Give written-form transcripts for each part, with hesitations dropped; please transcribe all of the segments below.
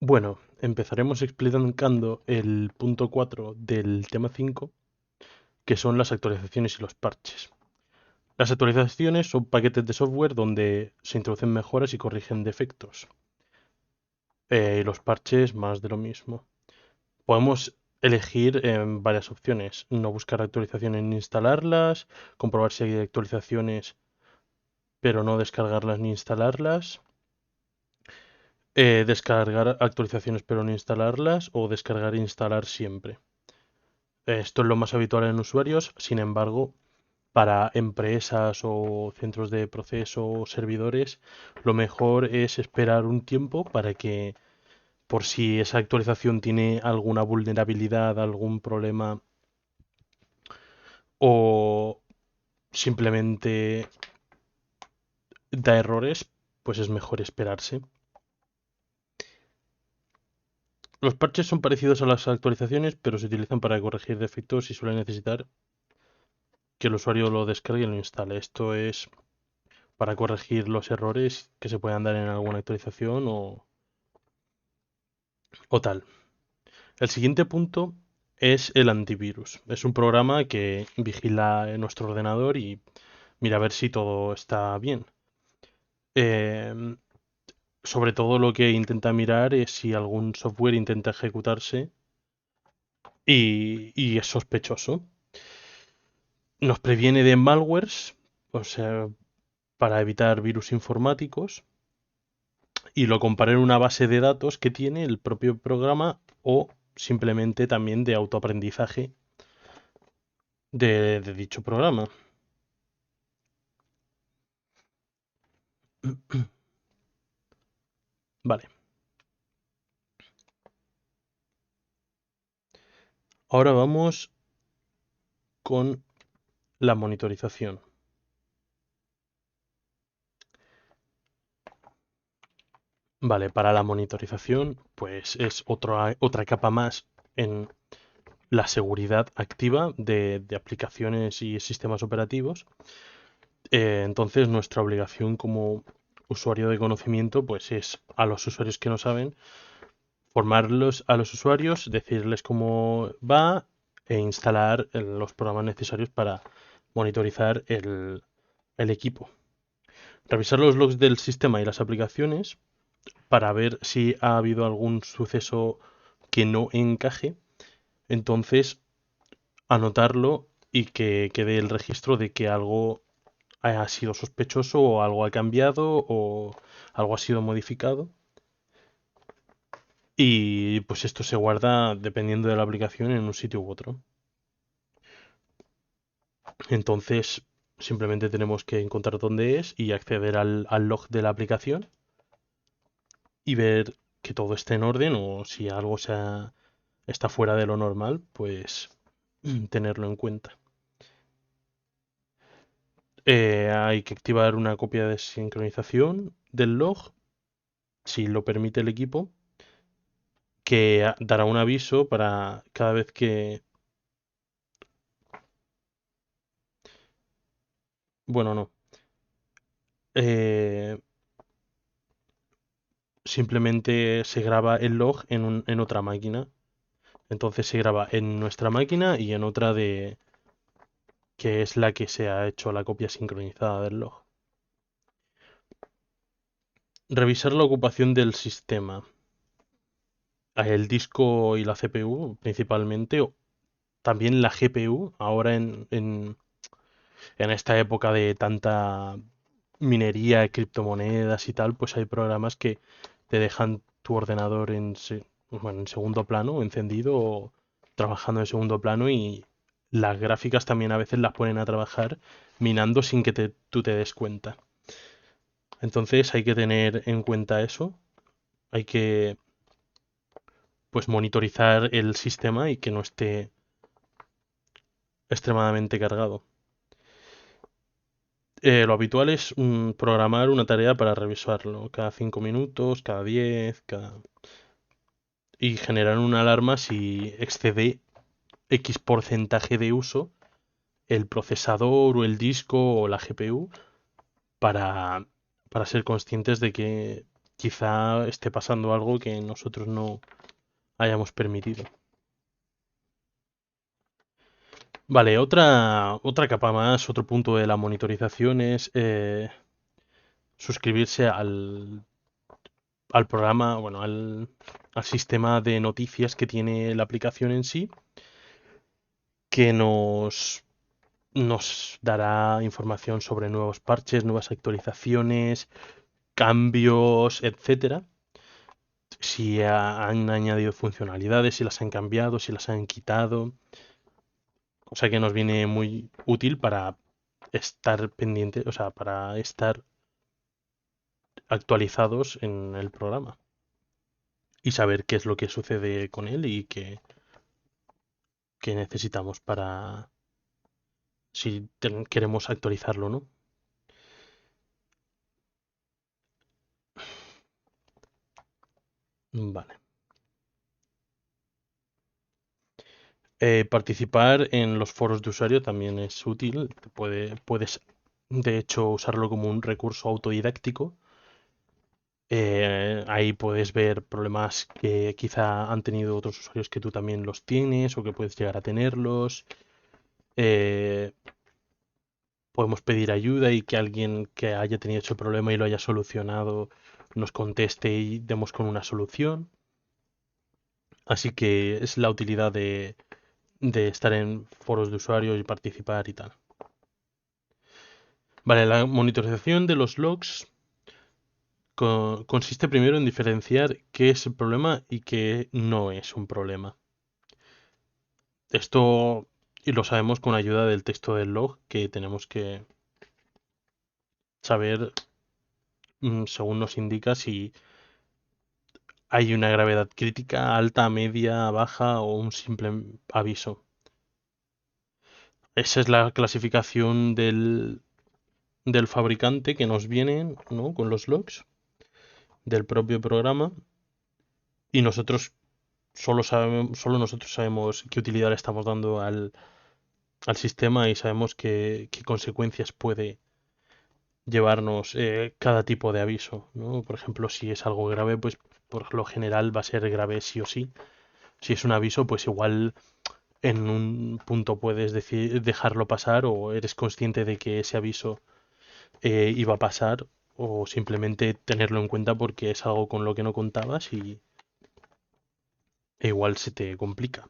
Bueno, empezaremos explicando el punto 4 del tema 5, que son las actualizaciones y los parches. Las actualizaciones son paquetes de software donde se introducen mejoras y corrigen defectos. Los parches, más de lo mismo. Podemos elegir varias opciones. No buscar actualizaciones ni instalarlas, comprobar si hay actualizaciones pero no descargarlas ni instalarlas, descargar actualizaciones pero no instalarlas o descargar e instalar siempre. Esto es lo más habitual en usuarios, sin embargo, para empresas o centros de proceso o servidores, lo mejor es esperar un tiempo para que, por si esa actualización tiene alguna vulnerabilidad, algún problema o simplemente da errores, pues es mejor esperarse. Los parches son parecidos a las actualizaciones, pero se utilizan para corregir defectos y suelen necesitar que el usuario lo descargue y lo instale. Esto es para corregir los errores que se puedan dar en alguna actualización o tal. El siguiente punto es el antivirus. Es un programa que vigila nuestro ordenador y mira a ver si todo está bien. Eh, Sobre todo lo que intenta mirar es si algún software intenta ejecutarse y es sospechoso. Nos previene de malwares, o sea, para evitar virus informáticos, y lo compara en una base de datos que tiene el propio programa o simplemente también de autoaprendizaje de dicho programa. Vale, ahora vamos con la monitorización. Vale, para la monitorización, pues es otra capa más en la seguridad activa de aplicaciones y sistemas operativos. Entonces, nuestra obligación como usuario de conocimiento, pues es a los usuarios que no saben, formarlos a los usuarios, decirles cómo va e instalar los programas necesarios para monitorizar el equipo. Revisar los logs del sistema y las aplicaciones para ver si ha habido algún suceso que no encaje. Entonces, anotarlo y que quede el registro de que algo ha sido sospechoso o algo ha cambiado o algo ha sido modificado. Y pues esto se guarda dependiendo de la aplicación en un sitio u otro. Entonces simplemente tenemos que encontrar dónde es y acceder al log de la aplicación y ver que todo esté en orden o si algo está fuera de lo normal, pues tenerlo en cuenta. Hay que activar una copia de sincronización del log, si lo permite el equipo, que dará un aviso para cada vez que... Bueno, no. Eh, Simplemente se graba el log en otra máquina. Entonces se graba en nuestra máquina y en otra de que es la que se ha hecho la copia sincronizada del log. Revisar la ocupación del sistema. El disco y la CPU principalmente. También la GPU. Ahora en esta época de tanta minería, criptomonedas y tal, pues hay programas que te dejan tu ordenador bueno, en segundo plano, encendido o trabajando en segundo plano y las gráficas también a veces las ponen a trabajar minando sin que tú te des cuenta. Entonces hay que tener en cuenta eso, hay que pues monitorizar el sistema y que no esté extremadamente cargado. Lo habitual es programar una tarea para revisarlo cada 5 minutos, cada 10, y generar una alarma si excede X porcentaje de uso el procesador o el disco o la GPU para, para ser conscientes de que quizá esté pasando algo que nosotros no hayamos permitido. Vale, otra capa más, otro punto de la monitorización es suscribirse al programa, bueno, al sistema de noticias que tiene la aplicación en sí, que nos dará información sobre nuevos parches, nuevas actualizaciones, cambios, etcétera. Si han añadido funcionalidades, si las han cambiado, si las han quitado. O sea que nos viene muy útil para estar pendiente, o sea, para estar actualizados en el programa y saber qué es lo que sucede con él y qué necesitamos para si queremos actualizarlo, ¿no? Vale. Participar en los foros de usuario también es útil. Puedes, de hecho, usarlo como un recurso autodidáctico. Ahí puedes ver problemas que quizá han tenido otros usuarios que tú también los tienes o que puedes llegar a tenerlos. Eh, Podemos pedir ayuda y que alguien que haya tenido ese problema y lo haya solucionado nos conteste y demos con una solución. Así que es la utilidad de estar en foros de usuarios y participar y tal. Vale, la monitorización de los logs consiste primero en diferenciar qué es el problema y qué no es un problema. Esto y lo sabemos con ayuda del texto del log que tenemos que saber, según nos indica, si hay una gravedad crítica, alta, media, baja o un simple aviso. Esa es la clasificación del fabricante que nos viene, ¿no? Con los logs del propio programa y nosotros solo nosotros sabemos qué utilidad le estamos dando al sistema y sabemos qué consecuencias puede llevarnos cada tipo de aviso, ¿no? Por ejemplo, si es algo grave, pues por lo general va a ser grave sí o sí. Si es un aviso, pues igual en un punto puedes dejarlo pasar o eres consciente de que ese aviso iba a pasar o simplemente tenerlo en cuenta porque es algo con lo que no contabas y igual se te complica.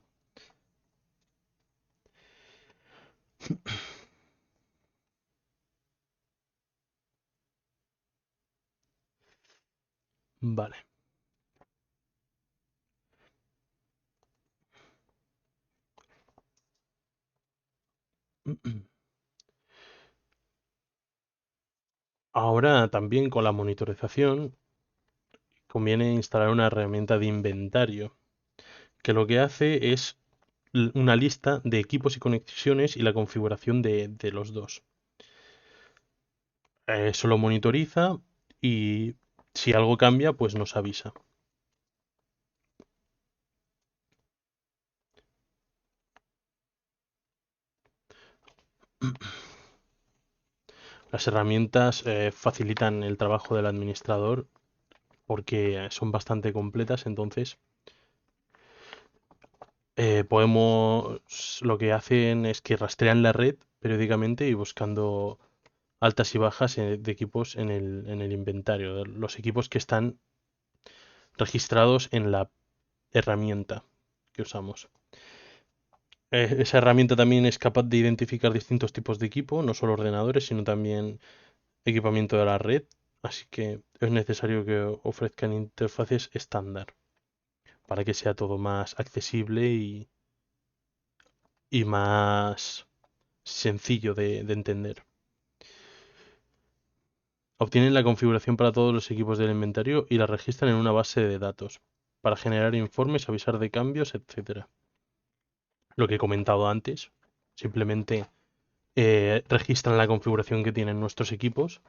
Vale. Ahora también con la monitorización conviene instalar una herramienta de inventario que lo que hace es una lista de equipos y conexiones y la configuración de los dos. Eso lo monitoriza y si algo cambia, pues nos avisa. Las herramientas facilitan el trabajo del administrador porque son bastante completas, entonces lo que hacen es que rastrean la red periódicamente y buscando altas y bajas de equipos en el inventario, de los equipos que están registrados en la herramienta que usamos. Esa herramienta también es capaz de identificar distintos tipos de equipo, no solo ordenadores, sino también equipamiento de la red, así que es necesario que ofrezcan interfaces estándar para que sea todo más accesible y más sencillo de entender. Obtienen la configuración para todos los equipos del inventario y la registran en una base de datos para generar informes, avisar de cambios, etcétera. Lo que he comentado antes, simplemente registran la configuración que tienen nuestros equipos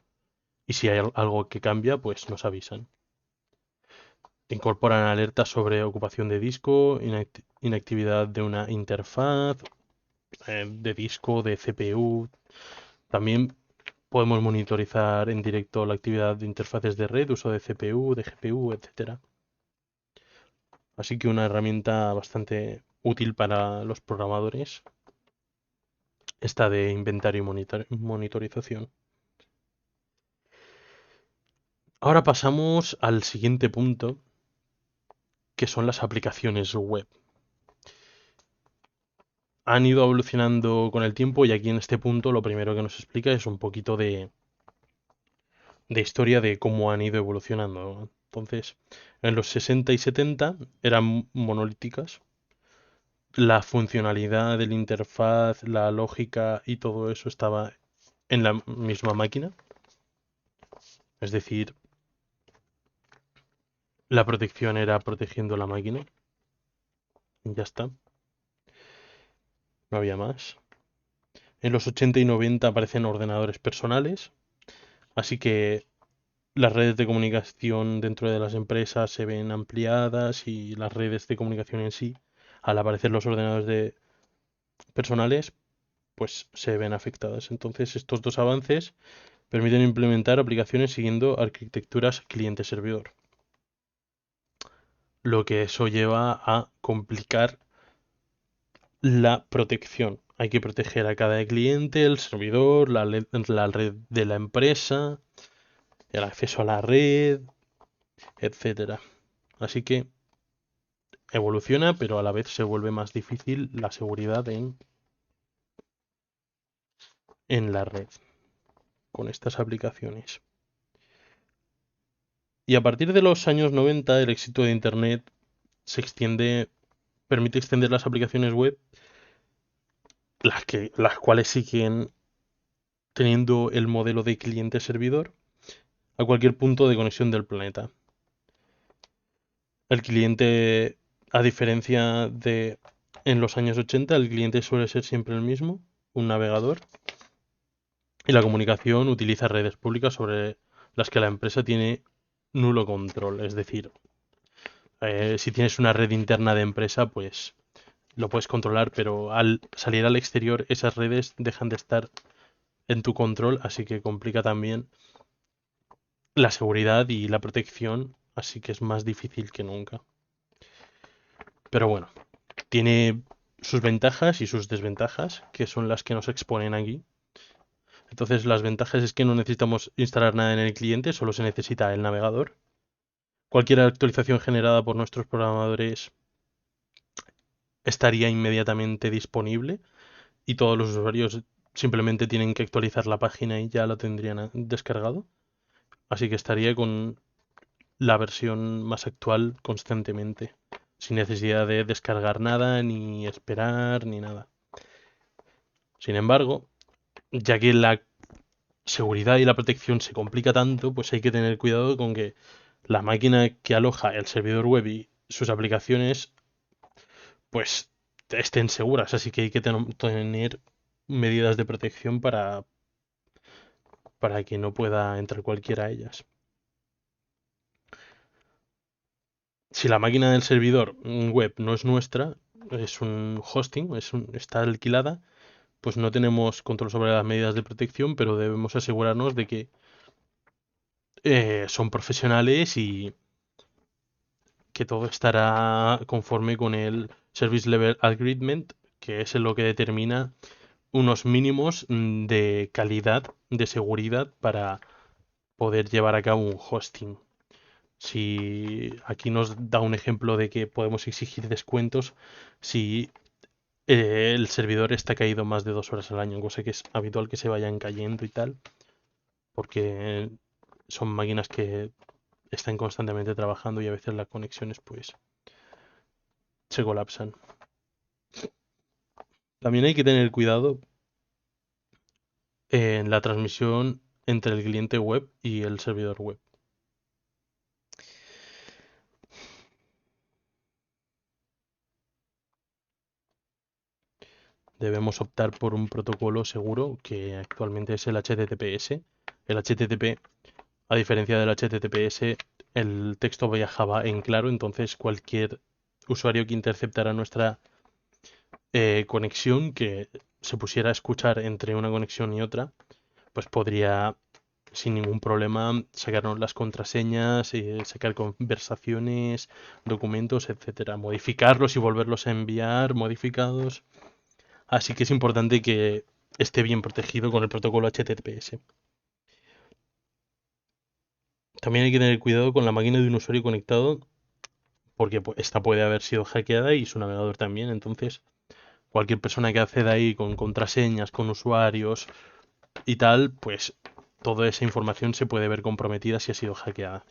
y si hay algo que cambia, pues nos avisan. Incorporan alertas sobre ocupación de disco, inactividad de una interfaz, de disco, de CPU. También Podemos monitorizar en directo la actividad de interfaces de red, uso de CPU, de GPU, etcétera. Así que una herramienta bastante útil para los programadores, esta de inventario y monitorización. Ahora pasamos al siguiente punto, que son las aplicaciones web. Han ido evolucionando con el tiempo y aquí en este punto lo primero que nos explica es un poquito de historia de cómo han ido evolucionando. Entonces, en los 60 y 70 eran monolíticas. La funcionalidad de la interfaz, la lógica y todo eso estaba en la misma máquina. Es decir, la protección era protegiendo la máquina. Y ya está. No había más. En los 80 y 90 aparecen ordenadores personales. Así que las redes de comunicación dentro de las empresas se ven ampliadas y las redes de comunicación en sí, al aparecer los ordenadores personales, pues se ven afectadas. Entonces, estos dos avances permiten implementar aplicaciones siguiendo arquitecturas cliente-servidor, lo que eso lleva a complicar la protección. Hay que proteger a cada cliente, el servidor, la red de la empresa, el acceso a la red, etcétera. Así que evoluciona, pero a la vez se vuelve más difícil la seguridad en la red con estas aplicaciones. Y a partir de los años 90, el éxito de Internet se extiende, permite extender las aplicaciones web, las cuales siguen teniendo el modelo de cliente-servidor, a cualquier punto de conexión del planeta. El cliente, a diferencia de en los años 80, el cliente suele ser siempre el mismo, un navegador, y la comunicación utiliza redes públicas sobre las que la empresa tiene nulo control. Es decir, si tienes una red interna de empresa, pues lo puedes controlar, pero al salir al exterior esas redes dejan de estar en tu control, así que complica también la seguridad y la protección, así que es más difícil que nunca. Pero bueno, tiene sus ventajas y sus desventajas, que son las que nos exponen aquí. Entonces, las ventajas es que no necesitamos instalar nada en el cliente, solo se necesita el navegador. Cualquier actualización generada por nuestros programadores estaría inmediatamente disponible y todos los usuarios simplemente tienen que actualizar la página y ya lo tendrían descargado. Así que estaría con la versión más actual constantemente, sin necesidad de descargar nada, ni esperar, ni nada. Sin embargo, ya que la seguridad y la protección se complica tanto, pues hay que tener cuidado con que la máquina que aloja el servidor web y sus aplicaciones, pues estén seguras. Así que hay que tener medidas de protección para que no pueda entrar cualquiera a ellas. Si la máquina del servidor web no es nuestra, es un hosting, está alquilada, pues no tenemos control sobre las medidas de protección, pero debemos asegurarnos de que son profesionales y que todo estará conforme con el Service Level Agreement, que es lo que determina unos mínimos de calidad, de seguridad para poder llevar a cabo un hosting. Si aquí nos da un ejemplo de que podemos exigir descuentos si el servidor está caído más de 2 horas al año, cosa que es habitual que se vayan cayendo y tal, porque son máquinas que están constantemente trabajando y a veces las conexiones pues se colapsan. También hay que tener cuidado en la transmisión entre el cliente web y el servidor web. Debemos optar por un protocolo seguro que actualmente es el HTTPS. El HTTP, a diferencia del HTTPS, el texto viajaba en claro, entonces cualquier usuario que interceptara nuestra conexión, que se pusiera a escuchar entre una conexión y otra, pues podría sin ningún problema sacarnos las contraseñas, sacar conversaciones, documentos, etcétera, modificarlos y volverlos a enviar modificados. Así que es importante que esté bien protegido con el protocolo HTTPS. También hay que tener cuidado con la máquina de un usuario conectado porque esta puede haber sido hackeada y su navegador también. Entonces, cualquier persona que acceda ahí con contraseñas, con usuarios y tal, pues toda esa información se puede ver comprometida si ha sido hackeada.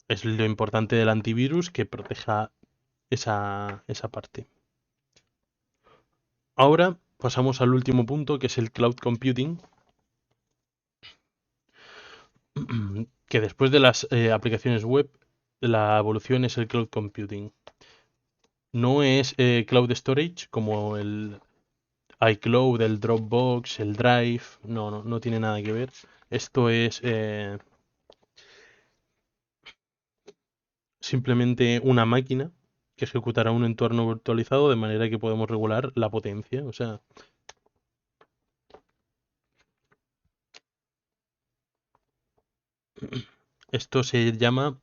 Es lo importante del antivirus que proteja esa parte. Ahora pasamos al último punto, que es el cloud computing, que después de las aplicaciones web, la evolución es el cloud computing. No es cloud storage como el iCloud, el Dropbox, el Drive, no tiene nada que ver. Esto es simplemente una máquina que ejecutará un entorno virtualizado de manera que podemos regular la potencia. O sea, esto se llama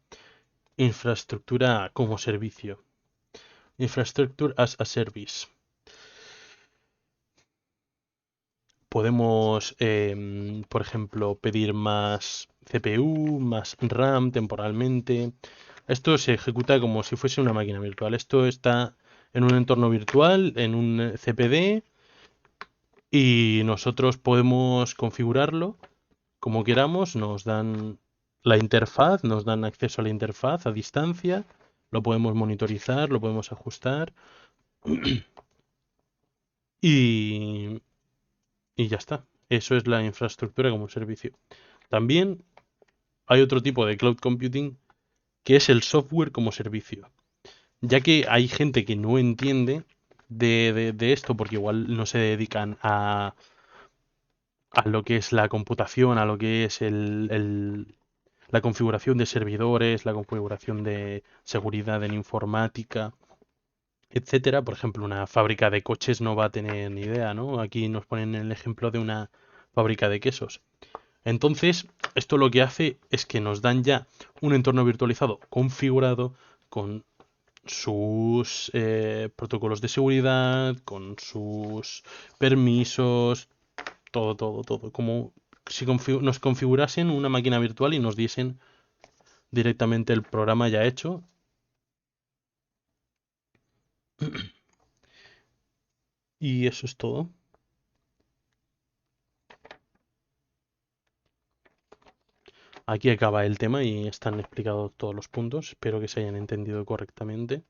infraestructura como servicio. Infrastructure as a service. Podemos, por ejemplo, pedir más CPU, más RAM temporalmente. Esto se ejecuta como si fuese una máquina virtual. Esto está en un entorno virtual, en un CPD, y nosotros podemos configurarlo como queramos. Nos dan la interfaz, nos dan acceso a la interfaz a distancia. Lo podemos monitorizar, lo podemos ajustar y, y ya está. Eso es la infraestructura como servicio. También hay otro tipo de cloud computing que es el software como servicio. Ya que hay gente que no entiende de esto porque igual no se dedican a lo que es la computación, a lo que es la configuración de servidores, la configuración de seguridad en informática, etcétera. Por ejemplo, una fábrica de coches no va a tener ni idea, ¿no? Aquí nos ponen el ejemplo de una fábrica de quesos. Entonces, esto lo que hace es que nos dan ya un entorno virtualizado configurado con sus protocolos de seguridad, con sus permisos, todo. Como si nos configurasen una máquina virtual y nos diesen directamente el programa ya hecho. Y eso es todo. Aquí acaba el tema y están explicados todos los puntos. Espero que se hayan entendido correctamente.